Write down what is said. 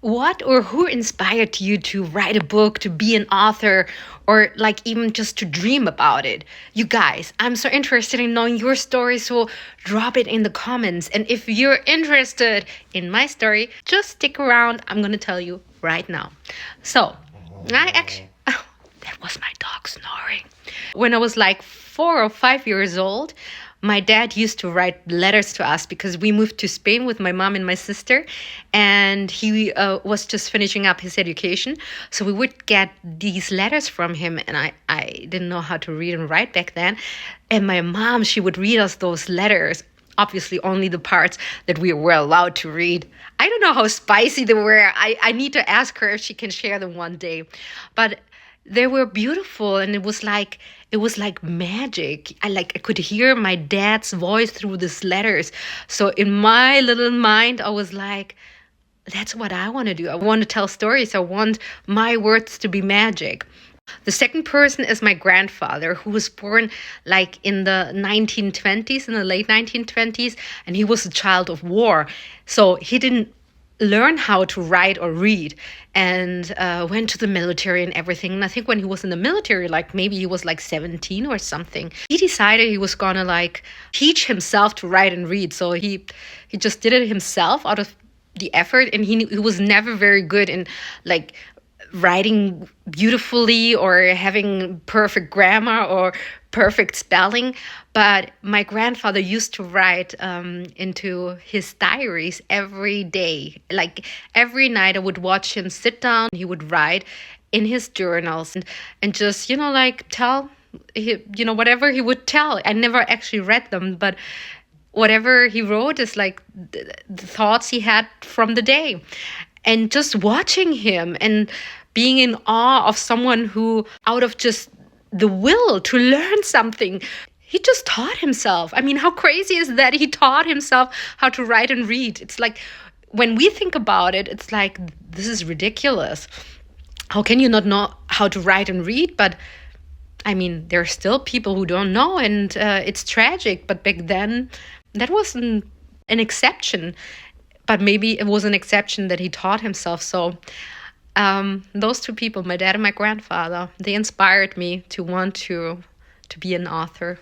What or who inspired you to write a book, to be an author, or like even just to dream about it? You guys, I'm so interested in knowing your story, so drop it in the comments. And if you're interested in my story, just stick around. I'm gonna tell you right now. So, I actually. Oh, that was my dog snoring. When I was like 4 or 5 years old, my dad used to write letters to us because we moved to Spain with my mom and my sister, and he was just finishing up his education. So we would get these letters from him, and I didn't know how to read and write back then. And my mom, she would read us those letters, obviously only the parts that we were allowed to read. I don't know how spicy they were. I need to ask her if she can share them one day. But they were beautiful, and it was like magic. I could hear my dad's voice through these letters. So in my little mind, I was like, that's what I want to do. I want to tell stories. I want my words to be magic. The second person is my grandfather, who was born like in the 1920s, in the late 1920s, and he was a child of war. So he didn't learn how to write or read, and went to the military and everything. And I think when he was in the military, like maybe he was like 17 or something, he decided he was gonna like teach himself to write and read. So he just did it himself out of the effort, and he was never very good in like writing beautifully or having perfect grammar or perfect spelling. But my grandfather used to write into his diaries every day. Like every night, I would watch him sit down. He would write in his journals, and just, like tell, whatever he would tell. I never actually read them, but whatever he wrote is like the thoughts he had from the day. And just watching him and being in awe of someone who, out of just the will to learn something, he just taught himself. I mean, how crazy is that? He taught himself how to write and read. It's like, when we think about it, it's like, this is ridiculous. How can you not know how to write and read? But I mean, there are still people who don't know, and it's tragic. But back then, that wasn't an exception. But maybe it was an exception that he taught himself. So those two people, my dad and my grandfather, they inspired me to want to be an author.